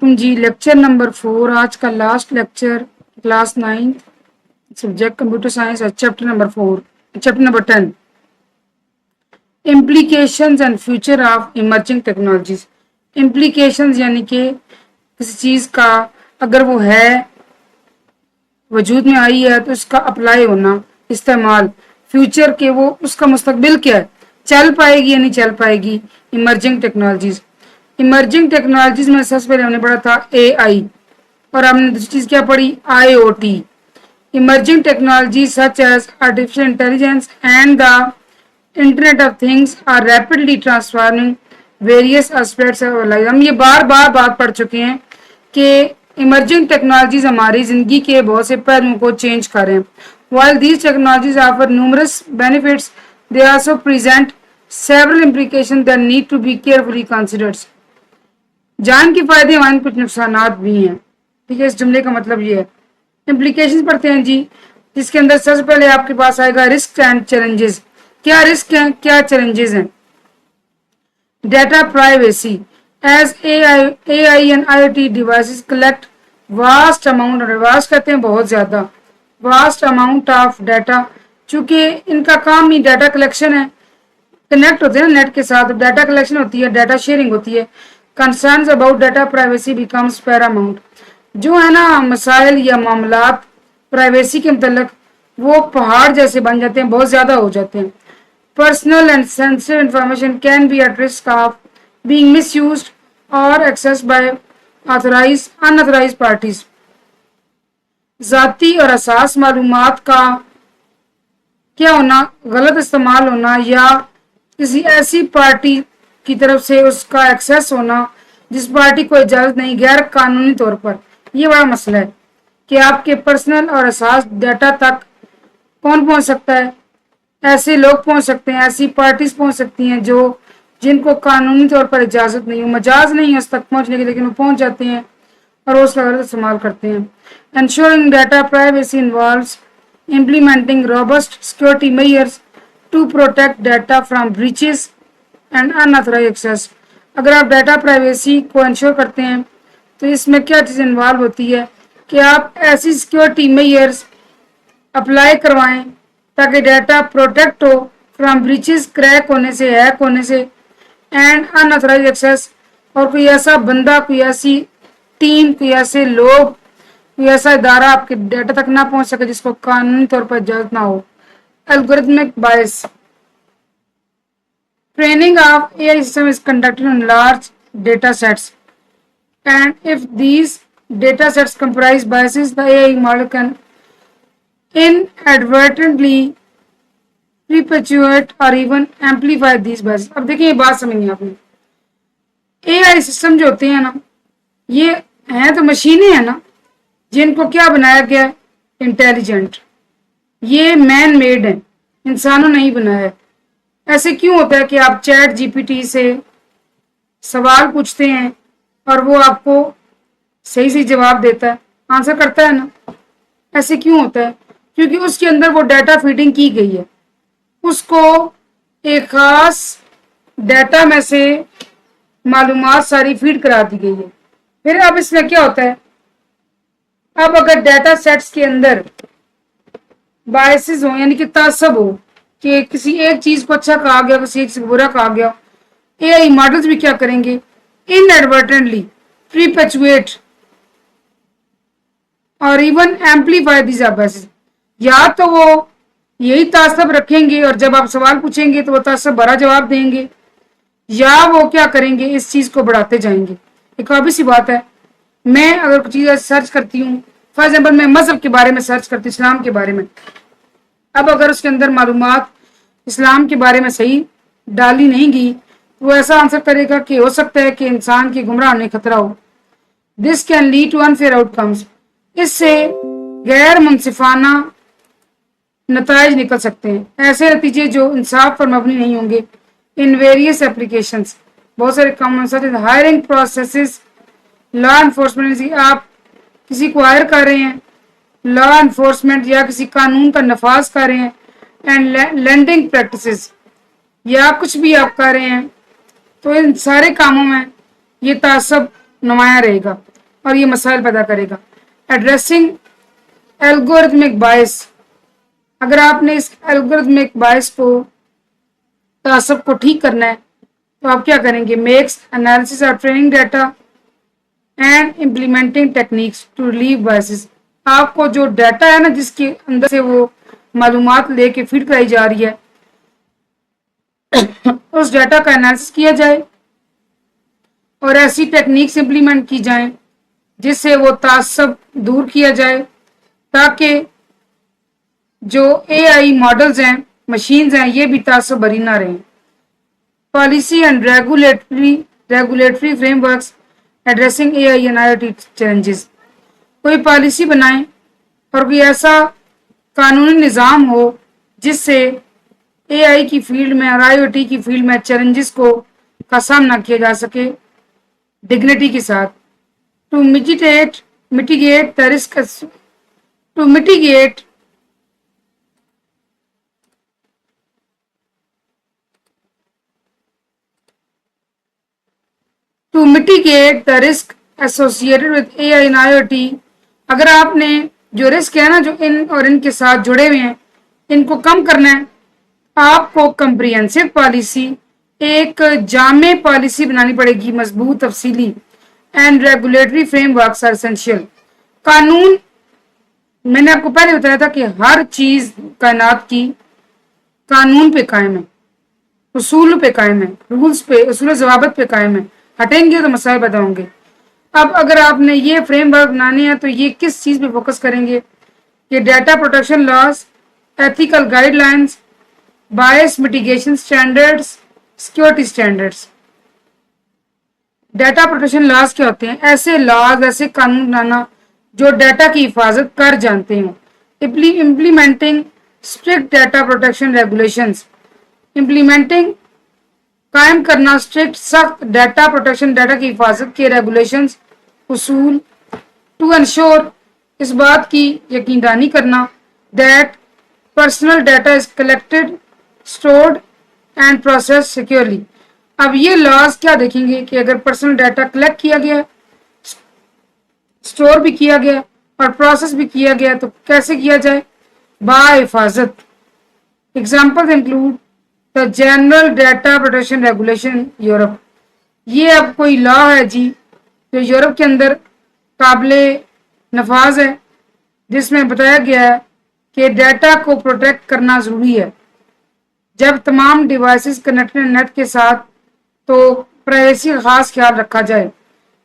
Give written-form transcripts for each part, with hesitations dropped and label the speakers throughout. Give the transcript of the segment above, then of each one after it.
Speaker 1: علیکم جی. Lecture number 4 آج کا last lecture class 9 subject computer science chapter number 4 chapter number 10 implications and future of emerging technologies. Implications یعنی کہ کسی چیز کا اگر وہ ہے وجود میں آئی ہے تو اس کا اپلائی ہونا استعمال. فیوچر کے وہ اس کا مستقبل کیا ہے, چل پائے گی یا نہیں چل پائے گی. Emerging technologies. ایمرجنگ ٹیکنالوجیز میں سب سے پہلے ہم نے پڑھا تھا اے آئی اور ہم نے دوسری چیز کیا پڑھی I O T. Emerging technologies such as artificial intelligence and the internet of things are rapidly transforming various aspects of life. ہم یہ بار بار بات پڑھ چکے ہیں کہ ایمرجنگ ٹیکنالوجیز ہماری زندگی کے بہت سے پہلوؤں کو چینج کر رہے ہیں. While these technologies offer numerous benefits, they also present several implications that need to be carefully considered. جان کے فائدے ہمارے کچھ نقصانات بھی ہیں. ٹھیک ہے, اس جملے کا مطلب یہ ہے. امپلیکیشن پڑھتے ہیں جی, جس کے اندر سب سے پہلے آپ کے پاس آئے گا رسک اینڈ چیلنجز. کیا رسک ہیں, کیا چیلنجز ہیں. Data privacy. As a I and I O T devices collect vast amount, vast کہتے ہیں بہت زیادہ, واسٹ اماؤنٹ آف ڈیٹا. چونکہ ان کا کام ہی ڈیٹا کلیکشن ہے, کنیکٹ ہوتے ہیں نیٹ کے ساتھ, ڈیٹا کلیکشن ہوتی ہے, ڈیٹا شیئرنگ ہوتی ہے. Concerns about data privacy becomes paramount. جو ہے نا مسائل یا معاملات پرائیویسی کے متعلق وہ پہاڑ جیسے بن جاتے ہیں, بہت زیادہ ہو جاتے ہیں. Personal and sensitive information can be at risk of being misused اور ایکسیس بائی انآتھورائزڈ پارٹیز. ذاتی اور حساس معلومات کا کیا ہونا, غلط استعمال ہونا یا کسی ایسی پارٹی کی طرف سے اس کا ایکسیس ہونا جس پارٹی کو اجازت نہیں, غیر قانونی طور پر. یہ بڑا مسئلہ ہے کہ آپ کے پرسنل اور حساس ڈیٹا تک کون پہنچ سکتا ہے. ایسے لوگ پہنچ سکتے ہیں, ایسی پارٹیز پہنچ سکتی ہیں جو جن کو قانونی طور پر اجازت نہیں ہو, مجاز نہیں ہے اس تک پہنچنے کی, لیکن وہ پہنچ جاتے ہیں اور اس کا غلط استعمال کرتے ہیں. Ensuring data privacy involves implementing robust security measures to protect data from breaches and unauthorized access. اگر آپ ڈیٹا پرائیویسی کو انشور کرتے ہیں تو اس میں کیا چیز انوالو ہوتی ہے کہ آپ ایسی سیکیورٹی میئرز اپلائی کروائیں تاکہ ڈیٹا پروٹیکٹ ہو فرام بریچز, کریک ہونے سے, ہیک ہونے سے, اینڈ انآتھورائزڈ ایکسیس. اور کوئی ایسا بندہ, کوئی ایسی ٹیم, کوئی ایسے لوگ, کوئی ایسا ادارہ آپ کے ڈیٹا تک نہ پہنچ سکے جس کو قانونی طور پر اجازت نہ ہو. Algorithmic bias. Training of AI system is conducted on large data sets, and if these data sets comprise biases, the AI model can inadvertently perpetuate or even amplify these biases. اب دیکھیں یہ بات سمجھیں آپ نے, اے آئی سسٹم جو ہوتے ہیں نا یہ ہیں تو مشینیں ہیں نا جن کو کیا بنایا گیا, انٹیلیجنٹ. یہ مین میڈ ہیں, انسانوں نے ہی بنایا ہے. ایسے کیوں ہوتا ہے کہ آپ چیٹ جی پی ٹی سے سوال پوچھتے ہیں اور وہ آپ کو صحیح صحیح جواب دیتا ہے, آنسر کرتا ہے نا. ایسے کیوں ہوتا ہے, کیونکہ اس کے اندر وہ ڈیٹا فیڈنگ کی گئی ہے, اس کو ایک خاص ڈیٹا میں سے معلومات ساری فیڈ کرا دی گئی ہے. پھر اب اس میں کیا ہوتا ہے, اب اگر ڈیٹا سیٹس کے اندر بائسز ہوں یعنی کہ تعصب ہو کہ کسی ایک چیز کو اچھا کہا گیا, کسی ایک سے برا کہا گیا, اے آئی ماڈلز بھی کیا کریں گے, inadvertently perpetuate اور even amplify these biases. یا تو وہ یہی تعصب رکھیں گے اور جب آپ سوال پوچھیں گے تو وہ تعصب بھرا جواب دیں گے, یا وہ کیا کریں گے اس چیز کو بڑھاتے جائیں گے. ایک obvious سی بات ہے, میں اگر کوئی چیز سرچ کرتی ہوں, فار ایگزامپل میں مذہب کے بارے میں سرچ کرتی ہوں, اسلام کے بارے میں, اب اگر اس کے اندر معلومات اسلام کے بارے میں صحیح ڈالی نہیں گی وہ ایسا آنسر کرے گا کہ ہو سکتا ہے کہ انسان کی گمراہ ہونے خطرہ ہو. This can lead to unfair آؤٹ کمس. اس سے غیر منصفانہ نتائج نکل سکتے ہیں, ایسے نتیجے جو انصاف پر مبنی نہیں ہوں گے. ان ویریس اپلیکیشنز, بہت سارے کام ہائرنگ پروسیسز, لا انفورسمنٹ, آپ کسی کو ہائر کر رہے ہیں, لا انفورسمنٹ یا کسی قانون کا نفاذ کر رہے ہیں, اینڈ لینڈنگ پریکٹسز یا کچھ بھی آپ کر رہے ہیں, تو ان سارے کاموں میں یہ تعصب نمایاں رہے گا. اور یہ مسائل پیدا کرے گا. ایڈریسنگ الگورتھمک بائس. اگر آپ نے اس الگورتھمک بائس کو تعصب کو ٹھیک کرنا ہے تو آپ کیا کریں گے؟ Max analysis of training data and implementing techniques to relieve biases. آپ کو جو ڈیٹا ہے نا جس کے اندر سے وہ معلومات لے کے فیڈ کرائی جا رہی ہے اس ڈیٹا کا انالیسس کیا جائے اور ایسی ٹیکنیکس امپلیمنٹ کی جائیں جس سے وہ تعصب دور کیا جائے تاکہ جو اے آئی ماڈلز ہیں مشینز ہیں یہ بھی تعصب بری نہ رہیں. Policy and regulatory frame works addressing a I and I O T challenges. کوئی پالیسی بنائیں اور کوئی ایسا قانونی نظام ہو جس سے اے آئی کی فیلڈ میں اور آئی او ٹی کی فیلڈ میں چیلنجز کا سامنا کیا جا سکے ڈگنیٹی کے ساتھ. To mitigate the risk to mitigate the risk associated with AI and IoT. اگر آپ نے جو رسک ہے نا جو ان اور ان کے ساتھ جڑے ہوئے ہیں ان کو کم کرنا ہے آپ کو کمپریہنسو پالیسی ایک جامع پالیسی بنانی پڑے گی مضبوط تفصیلی. And regulatory frameworks are essential. قانون میں نے آپ کو پہلے بتایا تھا کہ ہر چیز کائنات کی قانون پہ قائم ہے اصول پہ قائم ہے رولز پہ اصول و ضوابط پہ قائم ہے. ہٹیں گے تو مسائل پیدا ہوں گے. اب اگر آپ نے یہ فریم ورک بنانے ہیں تو یہ کس چیز پہ فوکس کریں گے کہ data protection laws ethical guidelines bias mitigation standards security standards. Data protection laws کیا ہوتے ہیں؟ ایسے لاز ایسے قانون بنانا جو ڈیٹا کی حفاظت کر جانتے ہیں. Implementing strict data protection regulations. Implementing قائم کرنا اسٹرکٹ سخت ڈیٹا پروٹیکشن ڈیٹا کی حفاظت کے ریگولیشنز اصول. ٹو انشور اس بات کی یقین دہانی کرنا that personal data is collected stored and process securely. اب یہ لاز کیا دیکھیں گے کہ اگر پرسنل ڈیٹا کلیکٹ کیا گیا اسٹور بھی کیا گیا اور پروسیس بھی کیا گیا تو کیسے کیا جائے؟ با حفاظت. Example include the general data protection regulation Europe. یہ اب کوئی لا ہے جی جو یورپ کے اندر قابل نفاذ ہے جس میں بتایا گیا ہے کہ ڈیٹا کو پروٹیکٹ کرنا ضروری ہے جب تمام ڈیوائسز کنیکٹڈ نیٹ کے ساتھ تو پرائیویسی کا خاص خیال رکھا جائے.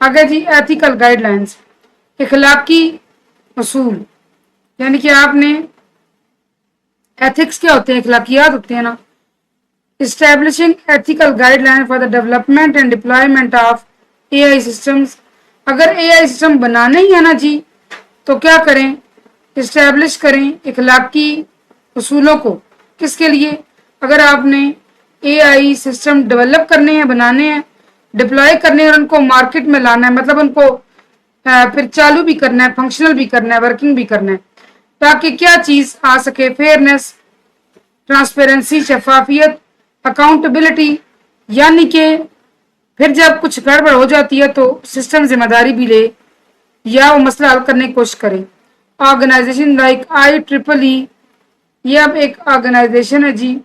Speaker 1: آگے جی ایتھیکل گائیڈ لائنز اخلاقی اصول یعنی کہ آپ نے ایتھکس کیا ہوتے ہیں؟ اخلاقیات ہوتے ہیں نا. Establishing ethical guide line for the development and deployment of a I systems. اگر اے آئی سسٹم بنانا ہی ہے نا جی تو کیا کریں؟ اسٹیبلش کریں اخلاقی اصولوں کو. کس کے لیے؟ اگر آپ نے اے آئی سسٹم ڈیولپ کرنے ہیں بنانے ہیں ڈپلائی کرنے ہیں اور ان کو مارکیٹ میں لانا ہے مطلب ان کو پھر چالو بھی کرنا ہے فنکشنل بھی کرنا ہے ورکنگ بھی کرنا ہے تاکہ کیا چیز آ سکے؟ فیئرنیس ٹرانسپیرنسی شفافیت اکاؤنٹیبلٹی. یعنی کہ پھر جب کچھ گڑبڑ ہو جاتی ہے تو سسٹم ذمہ داری بھی لے یا وہ مسئلہ حل کرنے کی کوشش کرے. آرگنائزیشن لائک IEEE یہ اب ایک آرگنائزیشن ہے جی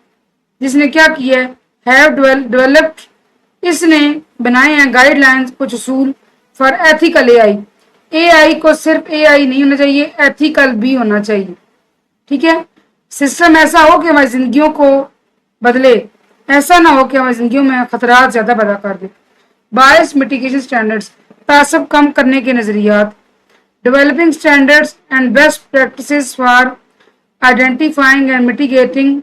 Speaker 1: جس نے کیا کیا ہے ہیو ڈیولپڈ اس نے بنائے ہیں گائیڈ لائنز کچھ اصول فار ایتھیکل اے آئی. اے آئی کو صرف اے آئی نہیں ہونا چاہیے ایتھیکل بھی ہونا چاہیے. ٹھیک ہے سسٹم ایسا ہو کہ ہماری زندگیوں کو بدلے ایسا نہ ہو کہ ہماری زندگیوں میں خطرات زیادہ پیدا کر دے. بائس میٹیگیشن اسٹینڈرڈس تعصب کم کرنے کے نظریات. Developing standards and best practices for identifying and mitigating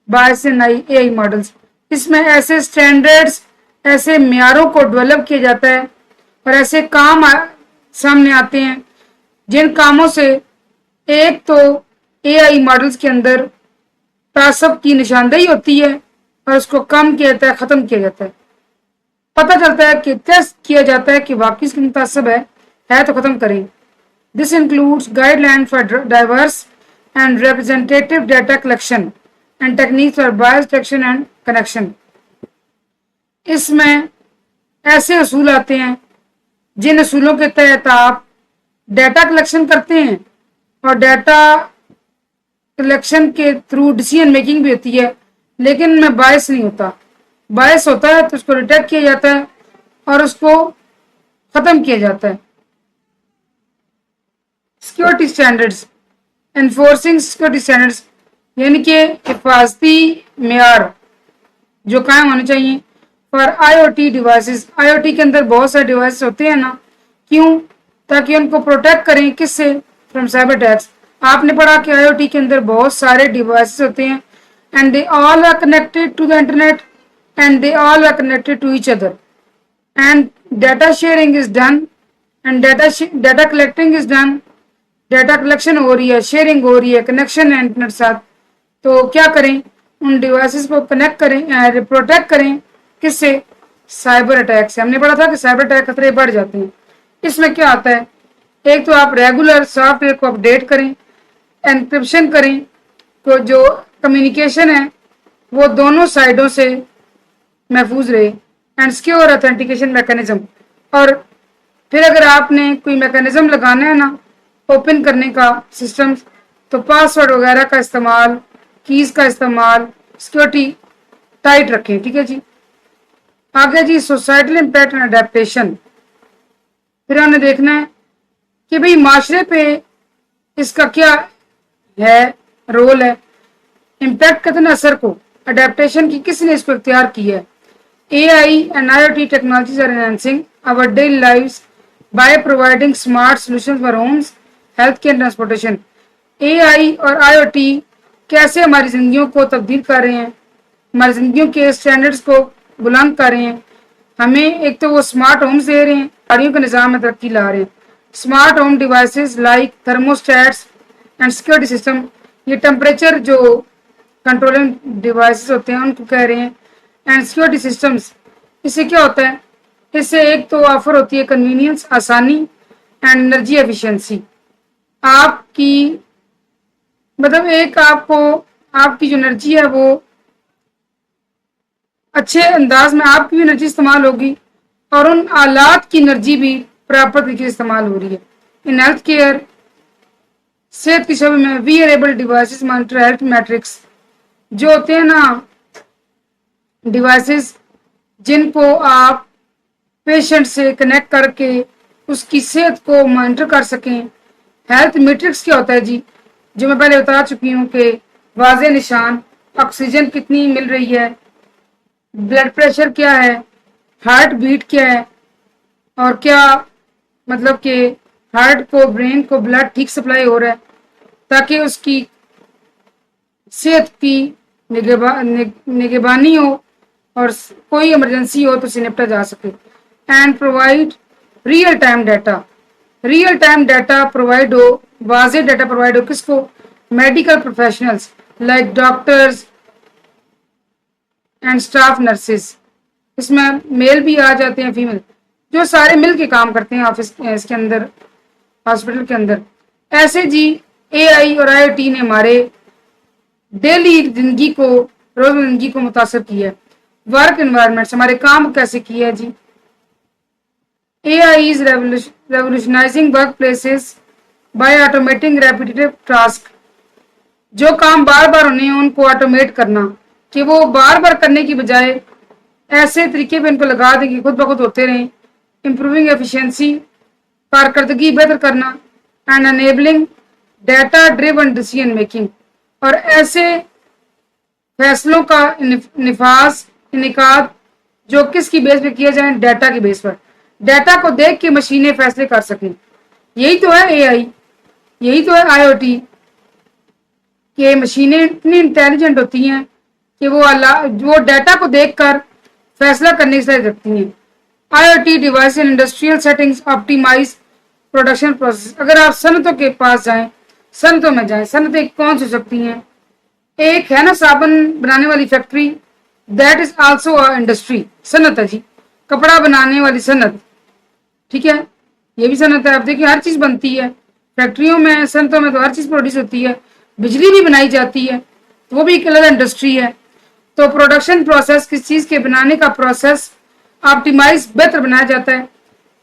Speaker 1: bias in A I models. اس میں ایسے اسٹینڈرڈس ایسے معیاروں کو ڈیولپ کیا جاتا ہے اور ایسے کام سامنے آتے ہیں جن کاموں سے ایک تو اے آئی ماڈلز کے اندر تعصب کی نشاندہی ہوتی ہے اور اس کو کم کیا جاتا ہے ختم کیا جاتا ہے. پتہ چلتا ہے کہ ٹیسٹ کیا جاتا ہے کہ واقعی اس کی متعصب ہے تو ختم کریں. This includes guidelines for diverse and representative data collection and techniques for bias detection and connection. اس میں ایسے اصول آتے ہیں جن اصولوں کے تحت آپ ڈیٹا کلیکشن کرتے ہیں اور ڈیٹا کلیکشن کے تھرو ڈیسیژن میکنگ بھی ہوتی ہے، لیکن میں باعث نہیں ہوتا. باعث ہوتا ہے تو اس کو ڈیٹیکٹ کیا جاتا ہے اور اس کو ختم کیا جاتا ہے. Security standards, enforcing security standards یعنی کہ حفاظتی معیار جو قائم ہونے چاہیے for I O T devices. I O T کے اندر بہت سارے ڈیوائسز ہوتے ہیں نا، کیوں؟ تاکہ ان کو پروٹیکٹ کریں کس سے؟ From cyber attacks. آپ نے پڑھا کہ آئی او ٹی کے اندر بہت سارے ڈیوائسز ہوتے ہیں and they all are connected to the internet and they all are connected to each other and data sharing is done and data collecting is done. Data collection ہو رہی ہے، sharing ہو رہی ہے، کنیکشن ہے internet ساتھ. تو کیا کریں؟ ان ڈیوائسز کو کنیکٹ کریں، پروٹیکٹ کریں کس سے؟ سائبر اٹیک سے. ہم نے پڑھا تھا کہ سائبر اٹیک خطرے بڑھ جاتے ہیں. اس میں کیا آتا ہے؟ ایک تو آپ ریگولر سافٹ ویئر کو اپڈیٹ کریں، انکرپشن کریں، تو جو کمیونیکیشن ہے وہ دونوں سائڈوں سے محفوظ رہے، اینڈ سیکیور اتھینٹیکیشن میکانزم. اور پھر اگر آپ نے کوئی میکانزم لگانا ہے نا اوپن کرنے کا سسٹم، تو پاسورڈ وغیرہ کا استعمال، کیز کا استعمال، سیکورٹی ٹائٹ رکھیں. ٹھیک ہے جی. آگے جی سوسائٹل امپیکٹ اینڈ اڈیپٹیشن. پھر ہم نے دیکھنا ہے کہ بھئی معاشرے پہ اس کا کیا ہے رول ہے، امپیکٹ کرتے ہیں اثر کو، اڈیپٹیشن کی کس نے اس کو اختیار کی ہے. A I and I O T technologies are enhancing our daily lives by providing smart solutions for homes, healthcare and transportation. اے آئی اور آئی او ٹی کیسے ہماری زندگیوں کو تبدیل کر رہے ہیں، ہماری زندگیوں کے اسٹینڈرڈز کو بلند کر رہے ہیں. ہمیں ایک تو وہ اسمارٹ ہومز دے رہے ہیں، گاڑیوں کے نظام میں ترقی لا رہے ہیں. Smart home devices like thermostats and security system, یہ ٹمپریچر جو کنٹرولنگ ڈیوائسز ہوتے ہیں ان کو کہہ رہے ہیں. اینڈ سیکورٹی سسٹمز، اس سے کیا ہوتا ہے؟ اس سے ایک تو آفر ہوتی ہے کنوینئنس، آسانی، اینڈ انرجی ایفیشنسی. آپ کی مطلب ایک آپ کو آپ کی جو انرجی ہے وہ اچھے انداز میں آپ کی بھی انرجی استعمال ہوگی اور ان آلات کی انرجی بھی پراپر طریقے سے استعمال ہو رہی ہے. ان ہیلتھ کیئر، صحت کے شعبے میں ویئریبل ڈیوائسز مانیٹر ہیلتھ میٹرکس، جو ہوتے ہیں نا ڈیوائسز جن کو آپ پیشنٹ سے کنیکٹ کر کے اس کی صحت کو مانیٹر کر سکیں. ہیلتھ میٹرکس کیا ہوتا ہے جی؟ جو میں پہلے بتا چکی ہوں کہ واضح نشان، آکسیجن کتنی مل رہی ہے، بلڈ پریشر کیا ہے، ہارٹ بیٹ کیا ہے، اور کیا مطلب کہ ہارٹ کو برین کو بلڈ ٹھیک سپلائی ہو رہا ہے تاکہ اس کی صحت کی نگہبانی ہو اور کوئی ایمرجنسی ہو تو اسے نپٹا جا سکے. And provide real time data. Real time data provide ہو، واضح ڈیٹا پرووائڈ ہو کس کو؟ Medical professionals like doctors and staff nurses. اس میں میل بھی آ جاتے ہیں، فیمیل، جو سارے مل کے کام کرتے ہیں آفس اس کے اندر، ہاسپٹل کے اندر. ایسے جی اے آئی اور آئی او ٹی نے ہمارے ڈیلی زندگی کو، روز زندگی کو متاثر کیا ہے. ورک انوائرمنٹس، ہمارے کام کیسے کیا ہے جی. A I is revolutionising work places by automating repetitive task. جو کام بار بار ہونے ہیں ان کو آٹومیٹ کرنا، کہ وہ بار بار کرنے کی بجائے ایسے طریقے پہ ان کو لگا دیں کہ خود بخود ہوتے رہیں. امپروونگ ایفیشنسی، کارکردگی بہتر کرنا. And enabling data driven decision making, اور ایسے فیصلوں کا نفاذ، انعقاد جو کس کی بیس پہ کیا جائے؟ ڈیٹا کی بیس پر. ڈیٹا کو دیکھ کے مشینیں فیصلے کر سکیں. یہی تو ہے اے آئی، یہی تو ہے آئی او ٹی، کہ مشینیں اتنی انٹیلیجنٹ ہوتی ہیں کہ وہ ڈیٹا کو دیکھ کر فیصلہ کرنے کی صلاحیت رکھتی ہیں. I O T device in industrial settings optimise production process. اگر آپ صنعتوں کے پاس جائیں، صنعتوں میں جائیں، صنعتیں کون سی ہو سکتی ہیں؟ ایک ہے نا صابن بنانے والی factory, that is also industry, صنعت ہے جی. کپڑا بنانے والی صنعت، ٹھیک ہے، یہ بھی صنعت ہے. آپ دیکھیں ہر چیز بنتی ہے فیکٹریوں میں، صنعتوں میں تو ہر چیز پروڈیوس ہوتی ہے. بجلی بھی بنائی جاتی ہے، وہ بھی ایک الگ انڈسٹری ہے. تو پروڈکشن پروسیس، کس چیز کے بنانے کا پروسیس آپٹیمائز، بہتر بنایا جاتا ہے.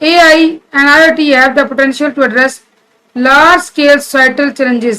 Speaker 1: AI and IoT have the potential to address large scale societal challenges।